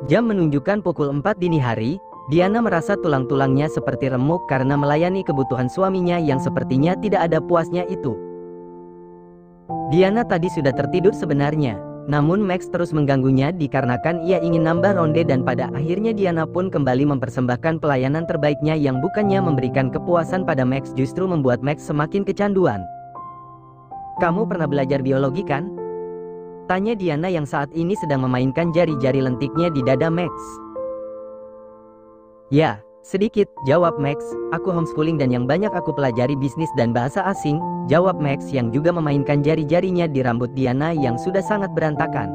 Jam menunjukkan pukul 4 dini hari. Diana merasa tulang-tulangnya seperti remuk karena melayani kebutuhan suaminya yang sepertinya tidak ada puasnya itu. Diana tadi sudah tertidur sebenarnya, namun Max terus mengganggunya dikarenakan ia ingin nambah ronde dan pada akhirnya Diana pun kembali mempersembahkan pelayanan terbaiknya yang bukannya memberikan kepuasan pada Max justru membuat Max semakin kecanduan. "Kamu pernah belajar biologi kan?" tanya Diana yang saat ini sedang memainkan jari-jari lentiknya di dada Max. "Ya, sedikit," jawab Max. "Aku homeschooling dan yang banyak aku pelajari bisnis dan bahasa asing," jawab Max yang juga memainkan jari-jarinya di rambut Diana yang sudah sangat berantakan.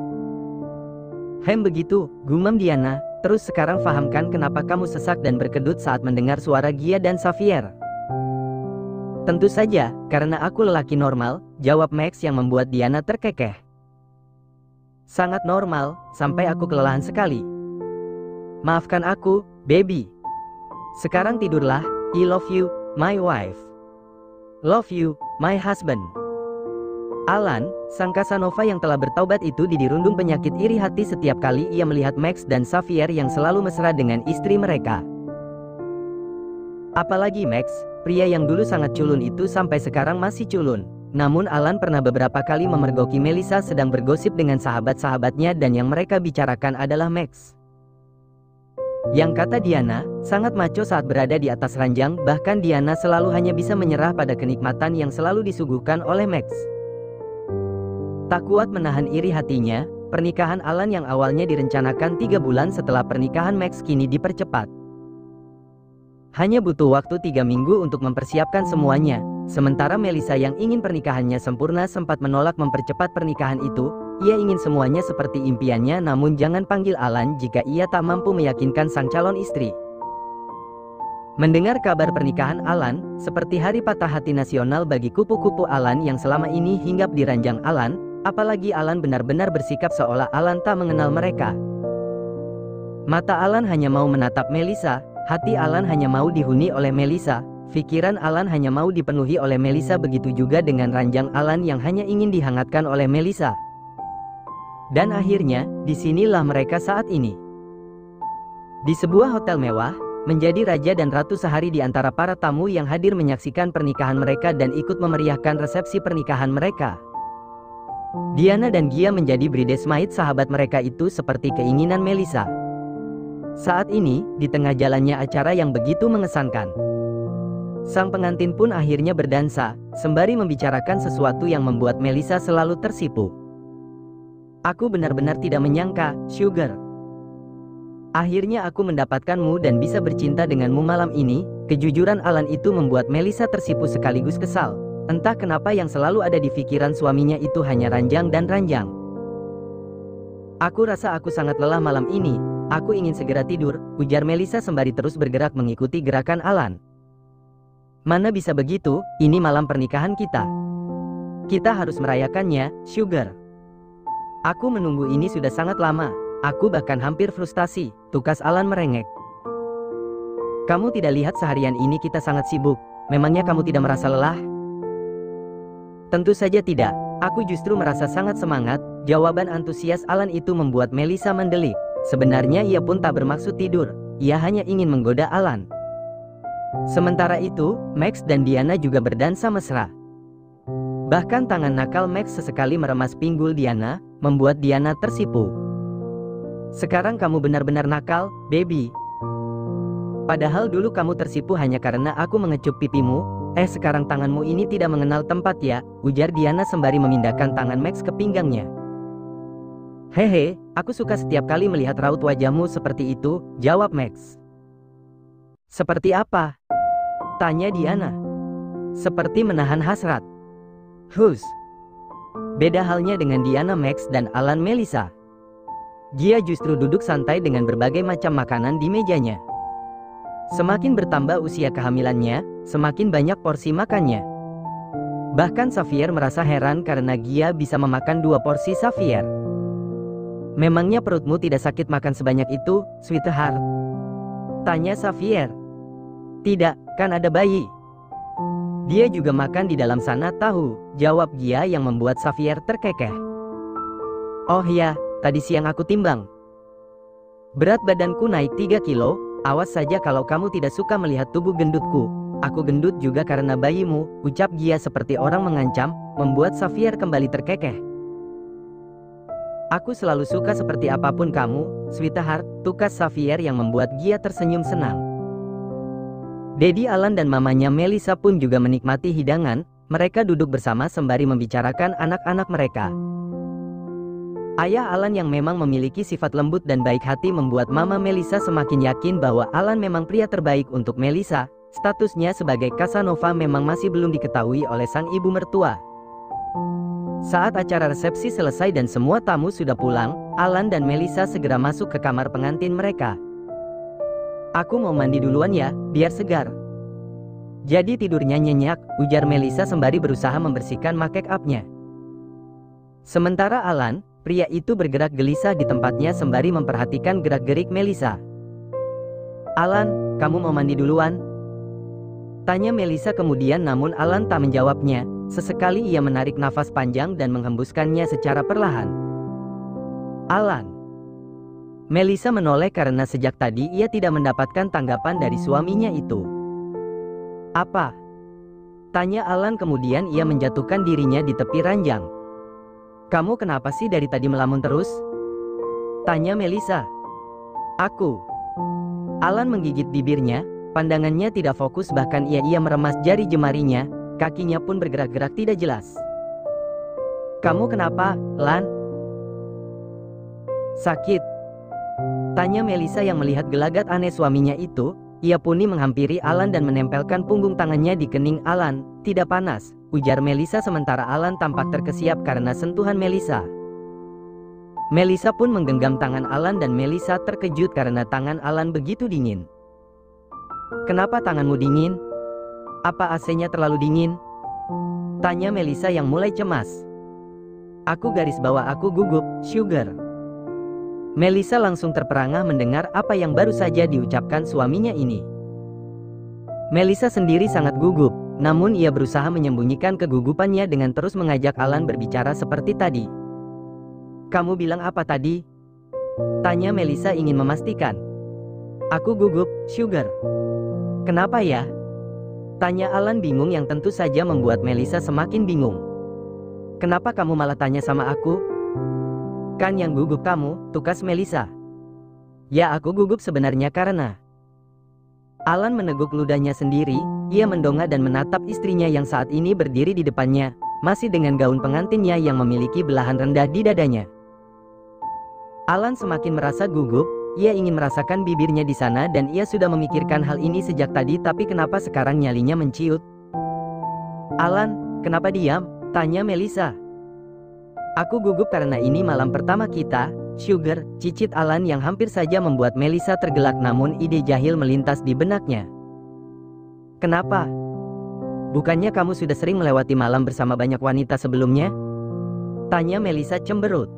Begitu," gumam Diana. "Terus sekarang fahamkan kenapa kamu sesak dan berkedut saat mendengar suara Gia dan Xavier?" "Tentu saja, karena aku lelaki normal," jawab Max yang membuat Diana terkekeh. "Sangat normal, sampai aku kelelahan sekali. Maafkan aku, baby. Sekarang tidurlah. I love you, my wife. Love you, my husband." Alan, sang Casanova yang telah bertaubat itu dirundung penyakit iri hati setiap kali ia melihat Max dan Xavier yang selalu mesra dengan istri mereka. Apalagi Max, pria yang dulu sangat culun itu sampai sekarang masih culun. Namun Alan pernah beberapa kali memergoki Melissa sedang bergosip dengan sahabat-sahabatnya dan yang mereka bicarakan adalah Max. Yang kata Diana, sangat maco saat berada di atas ranjang, bahkan Diana selalu hanya bisa menyerah pada kenikmatan yang selalu disuguhkan oleh Max. Tak kuat menahan iri hatinya, pernikahan Alan yang awalnya direncanakan 3 bulan setelah pernikahan Max kini dipercepat. Hanya butuh waktu 3 minggu untuk mempersiapkan semuanya. Sementara Melissa yang ingin pernikahannya sempurna sempat menolak mempercepat pernikahan itu. Ia ingin semuanya seperti impiannya, namun jangan panggil Alan jika ia tak mampu meyakinkan sang calon istri. Mendengar kabar pernikahan Alan, seperti hari patah hati nasional bagi kupu-kupu Alan yang selama ini hinggap di ranjang Alan, apalagi Alan benar-benar bersikap seolah Alan tak mengenal mereka. Mata Alan hanya mau menatap Melissa, hati Alan hanya mau dihuni oleh Melissa. Pikiran Alan hanya mau dipenuhi oleh Melissa, begitu juga dengan ranjang Alan yang hanya ingin dihangatkan oleh Melissa. Dan akhirnya, disinilah mereka saat ini. Di sebuah hotel mewah, menjadi raja dan ratu sehari di antara para tamu yang hadir menyaksikan pernikahan mereka dan ikut memeriahkan resepsi pernikahan mereka. Diana dan Gia menjadi bridesmaid sahabat mereka itu seperti keinginan Melissa. Saat ini, di tengah jalannya acara yang begitu mengesankan, sang pengantin pun akhirnya berdansa, sembari membicarakan sesuatu yang membuat Melissa selalu tersipu. "Aku benar-benar tidak menyangka, Sugar. Akhirnya aku mendapatkanmu dan bisa bercinta denganmu malam ini." Kejujuran Alan itu membuat Melissa tersipu sekaligus kesal. Entah kenapa yang selalu ada di pikiran suaminya itu hanya ranjang dan ranjang. "Aku rasa aku sangat lelah malam ini. Aku ingin segera tidur," ujar Melissa sembari terus bergerak mengikuti gerakan Alan. "Mana bisa begitu, ini malam pernikahan kita. Kita harus merayakannya, Sugar. Aku menunggu ini sudah sangat lama. Aku bahkan hampir frustasi," tukas Alan merengek. "Kamu tidak lihat seharian ini kita sangat sibuk? Memangnya kamu tidak merasa lelah?" "Tentu saja tidak. Aku justru merasa sangat semangat," jawaban antusias Alan itu membuat Melissa mendelik. Sebenarnya ia pun tak bermaksud tidur, ia hanya ingin menggoda Alan. Sementara itu, Max dan Diana juga berdansa mesra. Bahkan tangan nakal Max sesekali meremas pinggul Diana, membuat Diana tersipu. "Sekarang kamu benar-benar nakal, baby. Padahal dulu kamu tersipu hanya karena aku mengecup pipimu. Sekarang tanganmu ini tidak mengenal tempat ya," ujar Diana sembari memindahkan tangan Max ke pinggangnya. "Hehe, aku suka setiap kali melihat raut wajahmu seperti itu," jawab Max. "Seperti apa?" tanya Diana. "Seperti menahan hasrat." "Hus." Beda halnya dengan Diana, Max dan Alan Melissa. Dia justru duduk santai dengan berbagai macam makanan di mejanya. Semakin bertambah usia kehamilannya, semakin banyak porsi makannya. Bahkan Xavier merasa heran karena Gia bisa memakan 2 porsi Xavier. "Memangnya perutmu tidak sakit makan sebanyak itu, sweetheart?" tanya Xavier. "Tidak, kan ada bayi." Dia juga makan di dalam sana tahu, jawab Gia yang membuat Xavier terkekeh. Oh ya, tadi siang aku timbang. Berat badanku naik 3 kilo, awas saja kalau kamu tidak suka melihat tubuh gendutku. Aku gendut juga karena bayimu, ucap Gia seperti orang mengancam, membuat Xavier kembali terkekeh. Aku selalu suka seperti apapun kamu, sweetheart, tukas Xavier yang membuat Gia tersenyum senang. Daddy Alan dan mamanya Melissa pun juga menikmati hidangan, mereka duduk bersama sembari membicarakan anak-anak mereka. Ayah Alan yang memang memiliki sifat lembut dan baik hati membuat mama Melissa semakin yakin bahwa Alan memang pria terbaik untuk Melissa. Statusnya sebagai Casanova memang masih belum diketahui oleh sang ibu mertua. Saat acara resepsi selesai dan semua tamu sudah pulang, Alan dan Melissa segera masuk ke kamar pengantin mereka. Aku mau mandi duluan ya, biar segar. Jadi tidurnya nyenyak, ujar Melissa sembari berusaha membersihkan make up-nya. Sementara Alan, pria itu bergerak gelisah di tempatnya sembari memperhatikan gerak-gerik Melissa. Alan, kamu mau mandi duluan? Tanya Melissa kemudian namun Alan tak menjawabnya. Sesekali ia menarik nafas panjang dan menghembuskannya secara perlahan. Alan. Melissa menoleh karena sejak tadi ia tidak mendapatkan tanggapan dari suaminya itu. Apa? Tanya Alan kemudian ia menjatuhkan dirinya di tepi ranjang. Kamu kenapa sih dari tadi melamun terus? Tanya Melissa. Aku. Alan menggigit bibirnya, pandangannya tidak fokus bahkan ia meremas jari jemarinya, kakinya pun bergerak-gerak tidak jelas. Kamu kenapa, Lan? Sakit? Tanya Melissa yang melihat gelagat aneh suaminya itu. Ia pun menghampiri Alan dan menempelkan punggung tangannya di kening Alan. Tidak panas, ujar Melissa sementara Alan tampak terkesiap karena sentuhan Melissa. Melissa pun menggenggam tangan Alan dan Melissa terkejut karena tangan Alan begitu dingin. Kenapa tanganmu dingin? Apa AC-nya terlalu dingin? Tanya Melissa yang mulai cemas. Aku garis bawah aku gugup, sugar. Melissa langsung terperangah mendengar apa yang baru saja diucapkan suaminya ini. Melissa sendiri sangat gugup, namun ia berusaha menyembunyikan kegugupannya dengan terus mengajak Alan berbicara seperti tadi. Kamu bilang apa tadi? Tanya Melissa ingin memastikan. Aku gugup, sugar. Kenapa ya? Tanya Alan bingung yang tentu saja membuat Melissa semakin bingung. Kenapa kamu malah tanya sama aku? Kan yang gugup kamu, tukas Melissa. Ya aku gugup sebenarnya karena... Alan meneguk ludahnya sendiri, ia mendongak dan menatap istrinya yang saat ini berdiri di depannya, masih dengan gaun pengantinnya yang memiliki belahan rendah di dadanya. Alan semakin merasa gugup, ia ingin merasakan bibirnya di sana dan ia sudah memikirkan hal ini sejak tadi tapi kenapa sekarang nyalinya menciut? Alan, kenapa diam? Tanya Melissa. Aku gugup karena ini malam pertama kita, sugar, cicit Alan yang hampir saja membuat Melissa tergelak namun ide jahil melintas di benaknya. Kenapa? Bukannya kamu sudah sering melewati malam bersama banyak wanita sebelumnya? Tanya Melissa cemberut.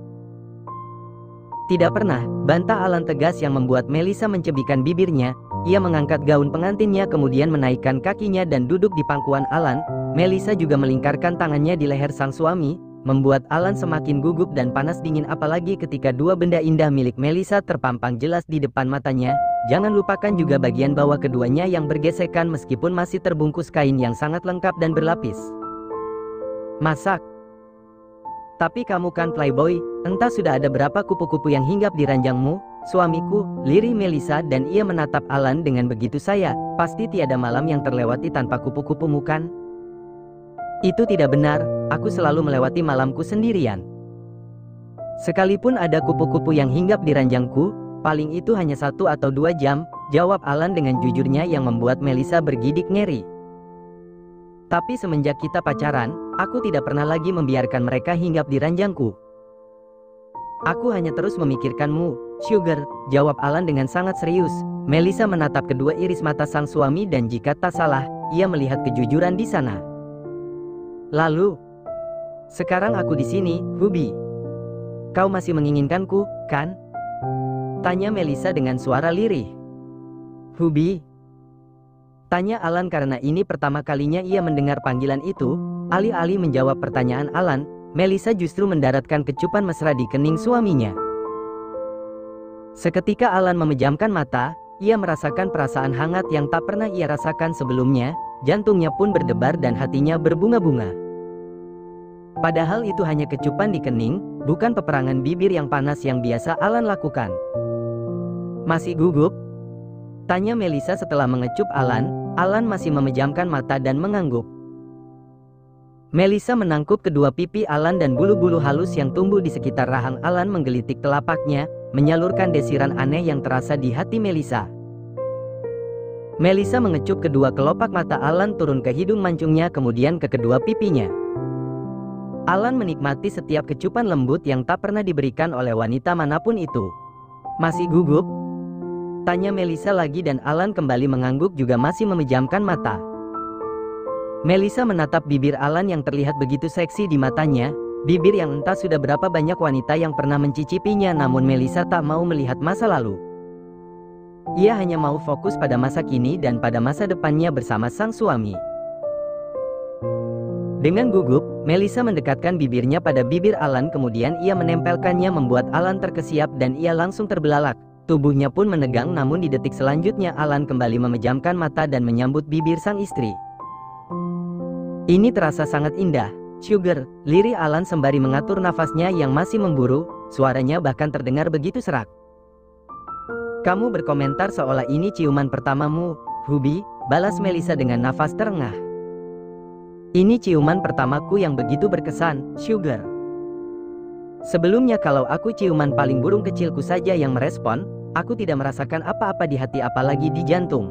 Tidak pernah, bantah Alan tegas yang membuat Melissa mencebikkan bibirnya. Ia mengangkat gaun pengantinnya kemudian menaikkan kakinya dan duduk di pangkuan Alan. Melissa juga melingkarkan tangannya di leher sang suami, membuat Alan semakin gugup dan panas dingin apalagi ketika dua benda indah milik Melissa terpampang jelas di depan matanya. Jangan lupakan juga bagian bawah keduanya yang bergesekan meskipun masih terbungkus kain yang sangat lengkap dan berlapis. Masak. Tapi kamu kan playboy, entah sudah ada berapa kupu-kupu yang hinggap di ranjangmu, suamiku, lirih Melissa dan ia menatap Alan dengan begitu saya, pasti tiada malam yang terlewati tanpa kupu-kupumu kan? Itu tidak benar, aku selalu melewati malamku sendirian. Sekalipun ada kupu-kupu yang hinggap di ranjangku, paling itu hanya 1 atau 2 jam, jawab Alan dengan jujurnya yang membuat Melissa bergidik ngeri. Tapi semenjak kita pacaran, aku tidak pernah lagi membiarkan mereka hinggap di ranjangku. Aku hanya terus memikirkanmu, sugar, jawab Alan dengan sangat serius. Melissa menatap kedua iris mata sang suami dan jika tak salah, ia melihat kejujuran di sana. Lalu, sekarang aku di sini, Hubi. Kau masih menginginkanku, kan? Tanya Melissa dengan suara lirih. Hubi. Tanya Alan karena ini pertama kalinya ia mendengar panggilan itu. Alih-alih menjawab pertanyaan Alan, Melissa justru mendaratkan kecupan mesra di kening suaminya. Seketika Alan memejamkan mata, ia merasakan perasaan hangat yang tak pernah ia rasakan sebelumnya, jantungnya pun berdebar dan hatinya berbunga-bunga. Padahal itu hanya kecupan di kening, bukan peperangan bibir yang panas yang biasa Alan lakukan. Masih gugup? Tanya Melissa setelah mengecup Alan. Alan masih memejamkan mata dan mengangguk. Melissa menangkup kedua pipi Alan dan bulu-bulu halus yang tumbuh di sekitar rahang Alan menggelitik telapaknya, menyalurkan desiran aneh yang terasa di hati Melissa. Melissa mengecup kedua kelopak mata Alan turun ke hidung mancungnya kemudian ke kedua pipinya. Alan menikmati setiap kecupan lembut yang tak pernah diberikan oleh wanita manapun itu. Masih gugup? Tanya Melissa lagi dan Alan kembali mengangguk juga masih memejamkan mata. Melissa menatap bibir Alan yang terlihat begitu seksi di matanya, bibir yang entah sudah berapa banyak wanita yang pernah mencicipinya namun Melissa tak mau melihat masa lalu. Ia hanya mau fokus pada masa kini dan pada masa depannya bersama sang suami. Dengan gugup, Melissa mendekatkan bibirnya pada bibir Alan kemudian ia menempelkannya membuat Alan terkesiap dan ia langsung terbelalak. Tubuhnya pun menegang namun di detik selanjutnya Alan kembali memejamkan mata dan menyambut bibir sang istri. Ini terasa sangat indah, Sugar, lirih Alan sembari mengatur nafasnya yang masih memburu, suaranya bahkan terdengar begitu serak. Kamu berkomentar seolah ini ciuman pertamamu, Ruby, balas Melissa dengan nafas terengah. Ini ciuman pertamaku yang begitu berkesan, Sugar. Sebelumnya kalau aku ciuman paling burung kecilku saja yang merespon, aku tidak merasakan apa-apa di hati apalagi di jantung.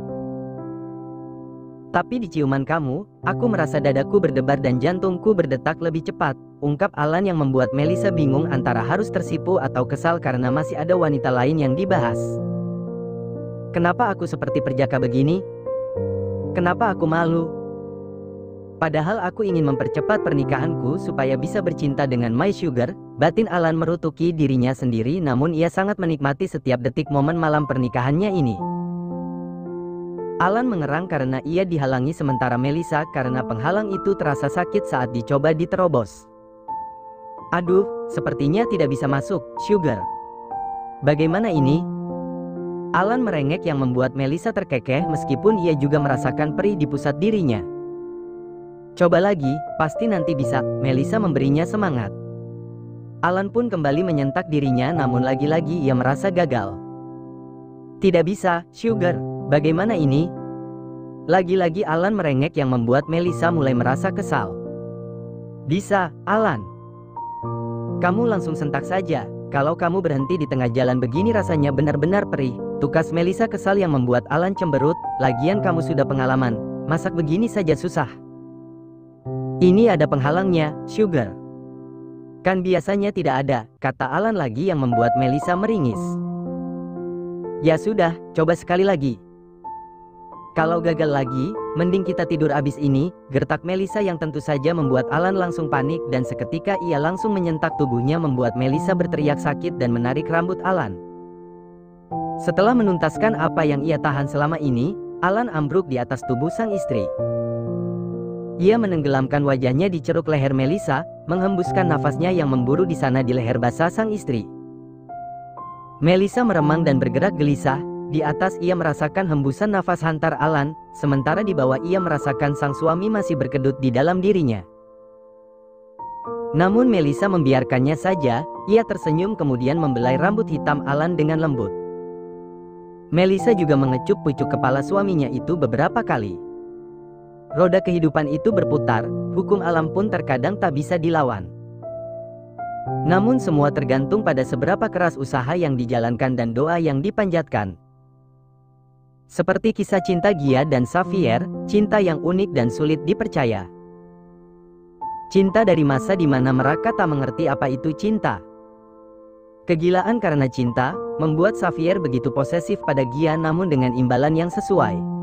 Tapi di ciuman kamu, aku merasa dadaku berdebar dan jantungku berdetak lebih cepat, ungkap Alan yang membuat Melissa bingung antara harus tersipu atau kesal karena masih ada wanita lain yang dibahas. Kenapa aku seperti perjaka begini? Kenapa aku malu? Padahal aku ingin mempercepat pernikahanku supaya bisa bercinta dengan My Sugar. Batin Alan merutuki dirinya sendiri namun ia sangat menikmati setiap detik momen malam pernikahannya ini. Alan mengerang karena ia dihalangi sementara Melissa karena penghalang itu terasa sakit saat dicoba diterobos. Aduh, sepertinya tidak bisa masuk, Sugar. Bagaimana ini? Alan merengek yang membuat Melissa terkekeh meskipun ia juga merasakan perih di pusat dirinya. Coba lagi, pasti nanti bisa, Melissa memberinya semangat. Alan pun kembali menyentak dirinya namun lagi-lagi ia merasa gagal. Tidak bisa, Sugar, bagaimana ini? Lagi-lagi Alan merengek yang membuat Melissa mulai merasa kesal. Bisa, Alan. Kamu langsung sentak saja, kalau kamu berhenti di tengah jalan begini rasanya benar-benar perih, tukas Melissa kesal yang membuat Alan cemberut, lagian kamu sudah pengalaman, masak begini saja susah. Ini ada penghalangnya, Sugar. Kan biasanya tidak ada, kata Alan lagi yang membuat Melissa meringis. Ya sudah, coba sekali lagi. Kalau gagal lagi, mending kita tidur abis ini, gertak Melissa yang tentu saja membuat Alan langsung panik dan seketika ia langsung menyentak tubuhnya membuat Melissa berteriak sakit dan menarik rambut Alan. Setelah menuntaskan apa yang ia tahan selama ini, Alan ambruk di atas tubuh sang istri. Ia menenggelamkan wajahnya di ceruk leher Melissa, menghembuskan nafasnya yang memburu di sana di leher basah sang istri. Melissa meremang dan bergerak gelisah, di atas ia merasakan hembusan nafas hantar Alan, sementara di bawah ia merasakan sang suami masih berkedut di dalam dirinya. Namun Melissa membiarkannya saja, ia tersenyum kemudian membelai rambut hitam Alan dengan lembut. Melissa juga mengecup pucuk kepala suaminya itu beberapa kali. Roda kehidupan itu berputar, hukum alam pun terkadang tak bisa dilawan. Namun semua tergantung pada seberapa keras usaha yang dijalankan dan doa yang dipanjatkan. Seperti kisah cinta Gia dan Xavier, cinta yang unik dan sulit dipercaya. Cinta dari masa di mana mereka tak mengerti apa itu cinta. Kegilaan karena cinta, membuat Xavier begitu posesif pada Gia namun dengan imbalan yang sesuai.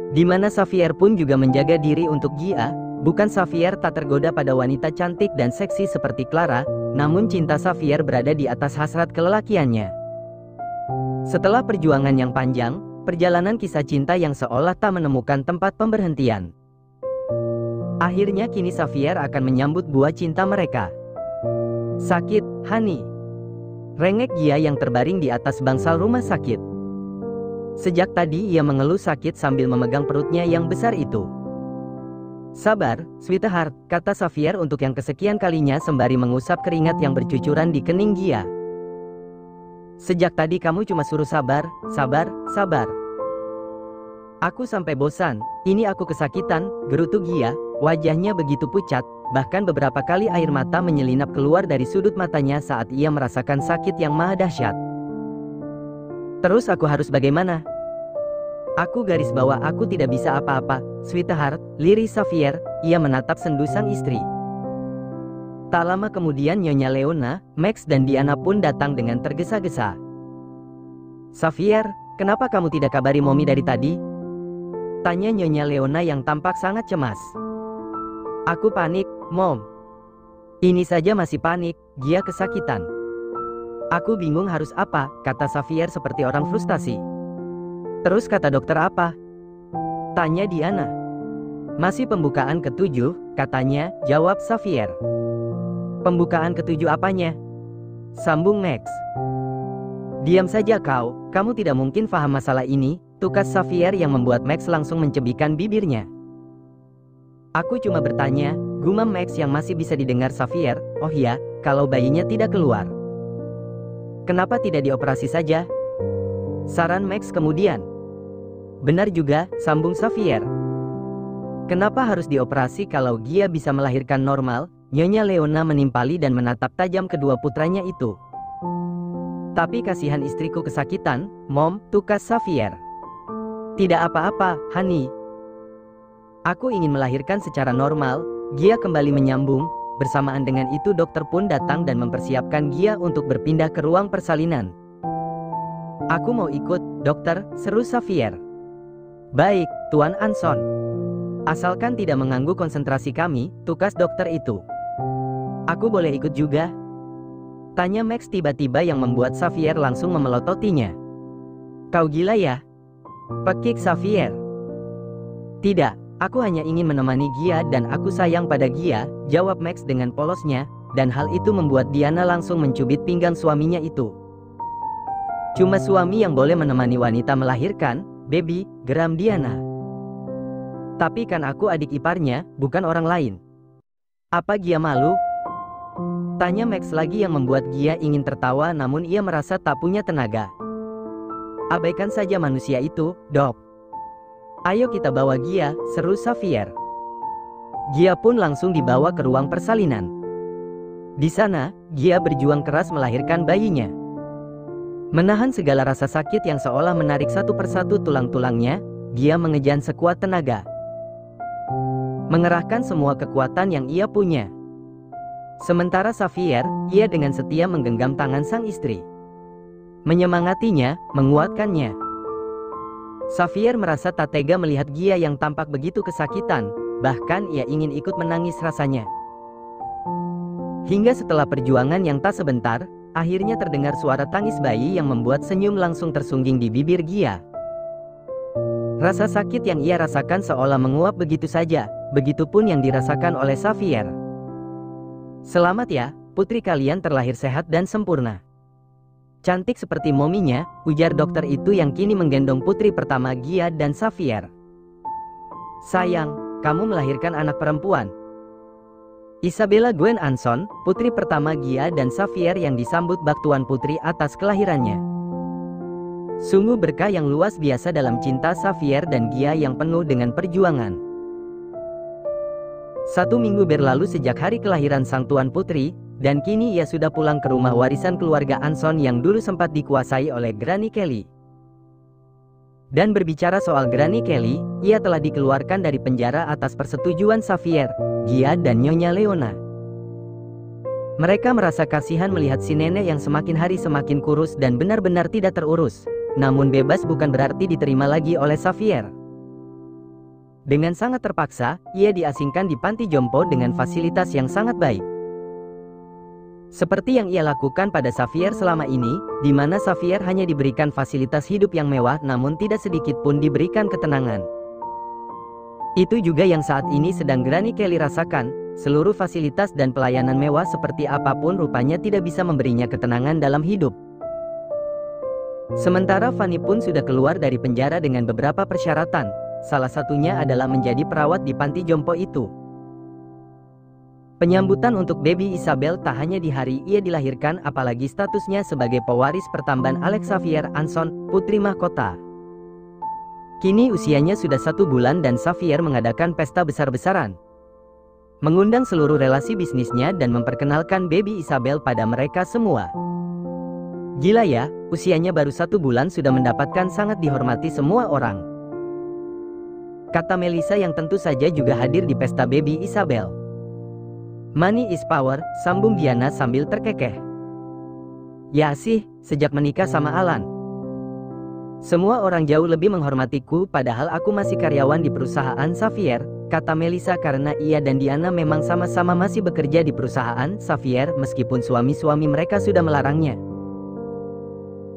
Di mana Xavier pun juga menjaga diri untuk Gia, bukan Xavier tak tergoda pada wanita cantik dan seksi seperti Clara, namun cinta Xavier berada di atas hasrat kelelakiannya. Setelah perjuangan yang panjang, Perjalanan kisah cinta yang seolah tak menemukan tempat pemberhentian. Akhirnya kini Xavier akan menyambut buah cinta mereka. Sakit, Hani. Rengek Gia yang terbaring di atas bangsal rumah sakit. Sejak tadi ia mengeluh sakit sambil memegang perutnya yang besar itu. Sabar, sweetheart, kata Xavier untuk yang kesekian kalinya sembari mengusap keringat yang bercucuran di kening Gia. Sejak tadi kamu cuma suruh sabar, sabar, sabar. Aku sampai bosan, ini aku kesakitan, gerutu Gia, wajahnya begitu pucat, bahkan beberapa kali air mata menyelinap keluar dari sudut matanya saat ia merasakan sakit yang maha dahsyat. Terus aku harus bagaimana? Aku garis bawah aku tidak bisa apa-apa, sweetheart, lirih Xavier, ia menatap sendu sang istri. Tak lama kemudian Nyonya Leona, Max dan Diana pun datang dengan tergesa-gesa. Xavier, kenapa kamu tidak kabari Mommy dari tadi? Tanya Nyonya Leona yang tampak sangat cemas. Aku panik, Mom. Ini saja masih panik, Gia kesakitan. Aku bingung harus apa, kata Xavier seperti orang frustasi. Terus kata dokter apa? Tanya Diana. Masih pembukaan ke-7, katanya, jawab Xavier. Pembukaan ke-7 apanya? Sambung Max. Diam saja kau, kamu tidak mungkin paham masalah ini, tukas Xavier yang membuat Max langsung mencebikkan bibirnya. Aku cuma bertanya, gumam Max yang masih bisa didengar Xavier, oh ya, kalau bayinya tidak keluar. Kenapa tidak dioperasi saja? Saran Max kemudian. Benar juga, sambung Xavier. Kenapa harus dioperasi kalau Gia bisa melahirkan normal? Nyonya Leona menimpali dan menatap tajam kedua putranya itu. Tapi kasihan istriku kesakitan, Mom, tukas Xavier. Tidak apa-apa, Hani. Aku ingin melahirkan secara normal, Gia kembali menyambung. Bersamaan dengan itu dokter pun datang dan mempersiapkan Gia untuk berpindah ke ruang persalinan. Aku mau ikut, dokter, seru Xavier. Baik, Tuan Anson. Asalkan tidak mengganggu konsentrasi kami, tukas dokter itu. Aku boleh ikut juga? Tanya Max tiba-tiba yang membuat Xavier langsung memelototinya. Kau gila ya? Pekik Xavier. Tidak, aku hanya ingin menemani Gia dan aku sayang pada Gia, jawab Max dengan polosnya, dan hal itu membuat Diana langsung mencubit pinggang suaminya itu. Cuma suami yang boleh menemani wanita melahirkan, baby, geram Diana. Tapi kan aku adik iparnya, bukan orang lain. Apa Gia malu? Tanya Max lagi yang membuat Gia ingin tertawa namun ia merasa tak punya tenaga. Abaikan saja manusia itu, dok. Ayo kita bawa Gia, seru Xavier. Gia pun langsung dibawa ke ruang persalinan. Di sana, Gia berjuang keras melahirkan bayinya. Menahan segala rasa sakit yang seolah menarik satu persatu tulang-tulangnya, Gia mengejan sekuat tenaga. Mengerahkan semua kekuatan yang ia punya. Sementara Xavier, ia dengan setia menggenggam tangan sang istri. Menyemangatinya, menguatkannya. Xavier merasa tak tega melihat Gia yang tampak begitu kesakitan, bahkan ia ingin ikut menangis rasanya. Hingga setelah perjuangan yang tak sebentar, akhirnya terdengar suara tangis bayi yang membuat senyum langsung tersungging di bibir Gia. Rasa sakit yang ia rasakan seolah menguap begitu saja, begitupun yang dirasakan oleh Xavier. Selamat ya, putri kalian terlahir sehat dan sempurna. Cantik seperti mominya, ujar dokter itu yang kini menggendong putri pertama Gia dan Xavier. Sayang, kamu melahirkan anak perempuan. Isabella Gwen Anson, putri pertama Gia dan Xavier yang disambut bak tuan putri atas kelahirannya. Sungguh berkah yang luas biasa dalam cinta Xavier dan Gia yang penuh dengan perjuangan. 1 minggu berlalu sejak hari kelahiran sang tuan putri, dan kini ia sudah pulang ke rumah warisan keluarga Anson yang dulu sempat dikuasai oleh Granny Kelly. Dan berbicara soal Granny Kelly, ia telah dikeluarkan dari penjara atas persetujuan Xavier, Gia dan Nyonya Leona. Mereka merasa kasihan melihat si nenek yang semakin hari semakin kurus dan benar-benar tidak terurus. Namun bebas bukan berarti diterima lagi oleh Xavier. Dengan sangat terpaksa, ia diasingkan di panti jompo dengan fasilitas yang sangat baik. Seperti yang ia lakukan pada Xavier selama ini, di mana Xavier hanya diberikan fasilitas hidup yang mewah namun tidak sedikit pun diberikan ketenangan. Itu juga yang saat ini sedang Granny Kelly rasakan, seluruh fasilitas dan pelayanan mewah seperti apapun rupanya tidak bisa memberinya ketenangan dalam hidup. Sementara Fanny pun sudah keluar dari penjara dengan beberapa persyaratan, salah satunya adalah menjadi perawat di panti jompo itu. Penyambutan untuk baby Isabel tak hanya di hari ia dilahirkan apalagi statusnya sebagai pewaris pertamban Alex Xavier Anson, putri mahkota. Kini usianya sudah 1 bulan dan Xavier mengadakan pesta besar-besaran. Mengundang seluruh relasi bisnisnya dan memperkenalkan baby Isabel pada mereka semua. Gila ya, usianya baru 1 bulan sudah mendapatkan sangat dihormati semua orang. Kata Melissa yang tentu saja juga hadir di pesta baby Isabel. Money is power, sambung Diana sambil terkekeh. Ya sih, sejak menikah sama Alan, semua orang jauh lebih menghormatiku padahal aku masih karyawan di perusahaan Xavier, kata Melissa karena ia dan Diana memang sama-sama masih bekerja di perusahaan Xavier meskipun suami-suami mereka sudah melarangnya.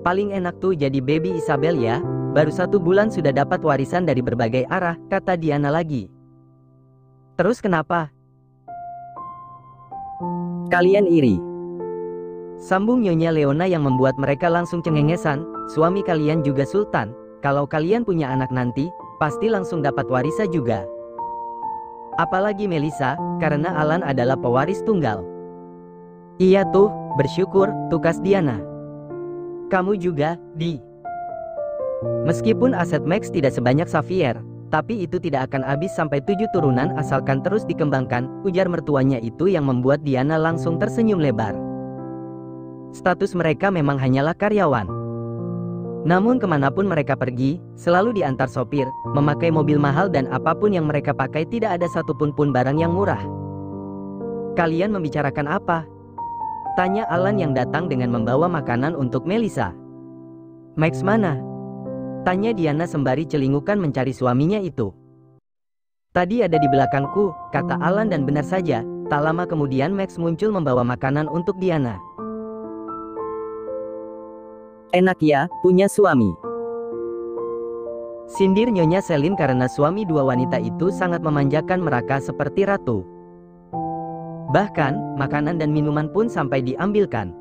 Paling enak tuh jadi baby Isabel ya, baru 1 bulan sudah dapat warisan dari berbagai arah, kata Diana lagi. Terus kenapa? Kalian iri? Sambung Nyonya Leona yang membuat mereka langsung cengengesan. Suami kalian juga sultan, kalau kalian punya anak nanti, pasti langsung dapat warisan juga. Apalagi Melissa, karena Alan adalah pewaris tunggal. Iya tuh, bersyukur, tukas Diana. Kamu juga, Di. Meskipun aset Max tidak sebanyak Xavier, tapi itu tidak akan habis sampai 7 turunan asalkan terus dikembangkan, ujar mertuanya itu yang membuat Diana langsung tersenyum lebar. Status mereka memang hanyalah karyawan. Namun kemanapun mereka pergi, selalu diantar sopir, memakai mobil mahal dan apapun yang mereka pakai tidak ada satupun pun barang yang murah. Kalian membicarakan apa? Tanya Alan yang datang dengan membawa makanan untuk Melissa. Max mana? Tanya Diana sembari celingukan mencari suaminya itu. Tadi ada di belakangku, kata Alan dan benar saja, tak lama kemudian Max muncul membawa makanan untuk Diana. Enak ya, punya suami. Sindir Nyonya Selin karena suami dua wanita itu sangat memanjakan mereka seperti ratu. Bahkan, makanan dan minuman pun sampai diambilkan.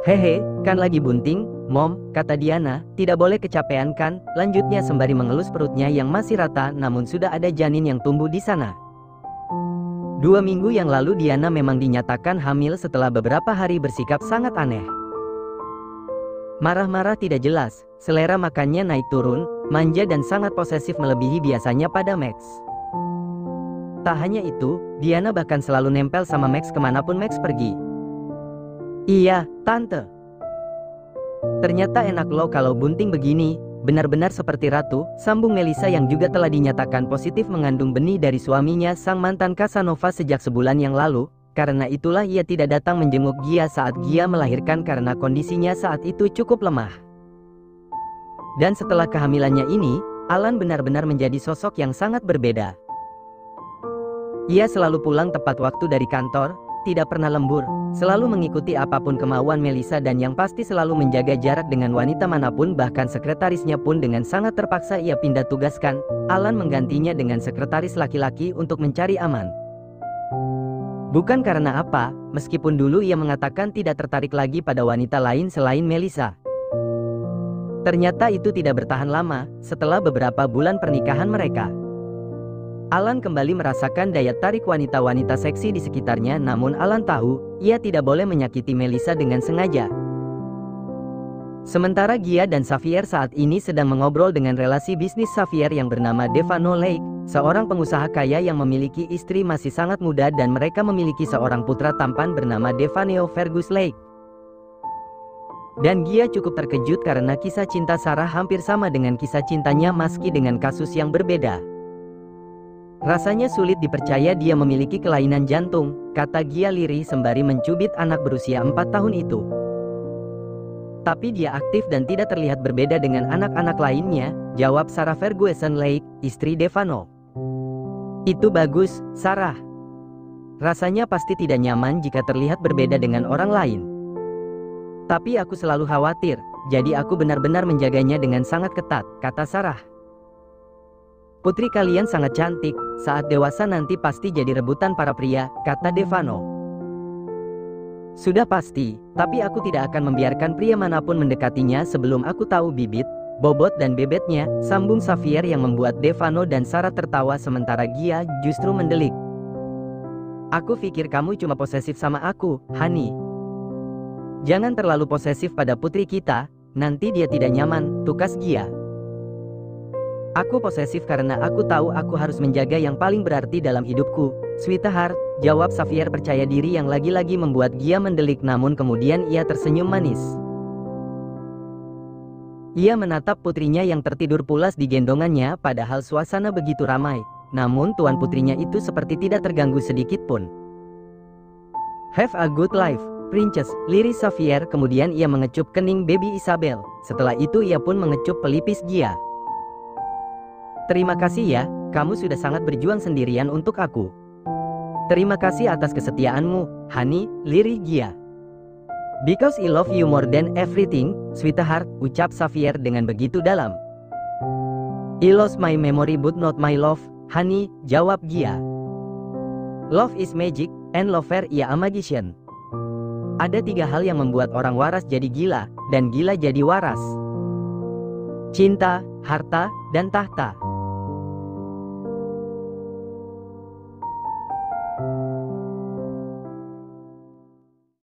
Hehe, kan lagi bunting, Mom, kata Diana, tidak boleh kecapean kan, lanjutnya sembari mengelus perutnya yang masih rata namun sudah ada janin yang tumbuh di sana. 2 minggu yang lalu Diana memang dinyatakan hamil setelah beberapa hari bersikap sangat aneh. Marah-marah tidak jelas, selera makannya naik turun, manja dan sangat posesif melebihi biasanya pada Max. Tak hanya itu, Diana bahkan selalu nempel sama Max kemanapun Max pergi. Iya, Tante. Ternyata enak loh kalau bunting begini, benar-benar seperti ratu, sambung Melissa yang juga telah dinyatakan positif mengandung benih dari suaminya sang mantan Casanova sejak sebulan yang lalu. Karena itulah ia tidak datang menjenguk Gia saat Gia melahirkan karena kondisinya saat itu cukup lemah. Dan setelah kehamilannya ini, Alan benar-benar menjadi sosok yang sangat berbeda. Ia selalu pulang tepat waktu dari kantor, tidak pernah lembur, selalu mengikuti apapun kemauan Melissa dan yang pasti selalu menjaga jarak dengan wanita manapun bahkan sekretarisnya pun dengan sangat terpaksa ia pindah tugaskan, Alan menggantinya dengan sekretaris laki-laki untuk mencari aman. Bukan karena apa, meskipun dulu ia mengatakan tidak tertarik lagi pada wanita lain selain Melissa. Ternyata itu tidak bertahan lama, setelah beberapa bulan pernikahan mereka. Alan kembali merasakan daya tarik wanita-wanita seksi di sekitarnya namun Alan tahu, ia tidak boleh menyakiti Melissa dengan sengaja. Sementara Gia dan Xavier saat ini sedang mengobrol dengan relasi bisnis Xavier yang bernama Devano Lake, seorang pengusaha kaya yang memiliki istri masih sangat muda dan mereka memiliki seorang putra tampan bernama Devaneo Fergus Lake. Dan Gia cukup terkejut karena kisah cinta Sarah hampir sama dengan kisah cintanya meski dengan kasus yang berbeda. Rasanya sulit dipercaya dia memiliki kelainan jantung, kata Gia lirih sembari mencubit anak berusia 4 tahun itu. Tapi dia aktif dan tidak terlihat berbeda dengan anak-anak lainnya, jawab Sarah Ferguson Lake, istri Devano. Itu bagus, Sarah. Rasanya pasti tidak nyaman jika terlihat berbeda dengan orang lain. Tapi aku selalu khawatir, jadi aku benar-benar menjaganya dengan sangat ketat, kata Sarah. Putri kalian sangat cantik, saat dewasa nanti pasti jadi rebutan para pria, kata Devano. Sudah pasti, tapi aku tidak akan membiarkan pria manapun mendekatinya sebelum aku tahu bibit, bobot dan bebetnya, sambung Xavier yang membuat Devano dan Sarah tertawa sementara Gia justru mendelik. Aku pikir kamu cuma posesif sama aku, Hani. Jangan terlalu posesif pada putri kita, nanti dia tidak nyaman, tukas Gia. Aku posesif karena aku tahu aku harus menjaga yang paling berarti dalam hidupku, sweetheart, jawab Xavier percaya diri yang lagi-lagi membuat Gia mendelik namun kemudian ia tersenyum manis. Ia menatap putrinya yang tertidur pulas di gendongannya padahal suasana begitu ramai, namun tuan putrinya itu seperti tidak terganggu sedikit pun. Have a good life, Princess, liris Xavier kemudian ia mengecup kening baby Isabel, setelah itu ia pun mengecup pelipis Gia. Terima kasih ya, kamu sudah sangat berjuang sendirian untuk aku. Terima kasih atas kesetiaanmu, Hani, lirik Gia. Because I love you more than everything, sweetheart, ucap Xavier dengan begitu dalam. I lost my memory but not my love, Hani, jawab Gia. Love is magic, and lover is a magician. Ada 3 hal yang membuat orang waras jadi gila, dan gila jadi waras. Cinta, harta, dan tahta.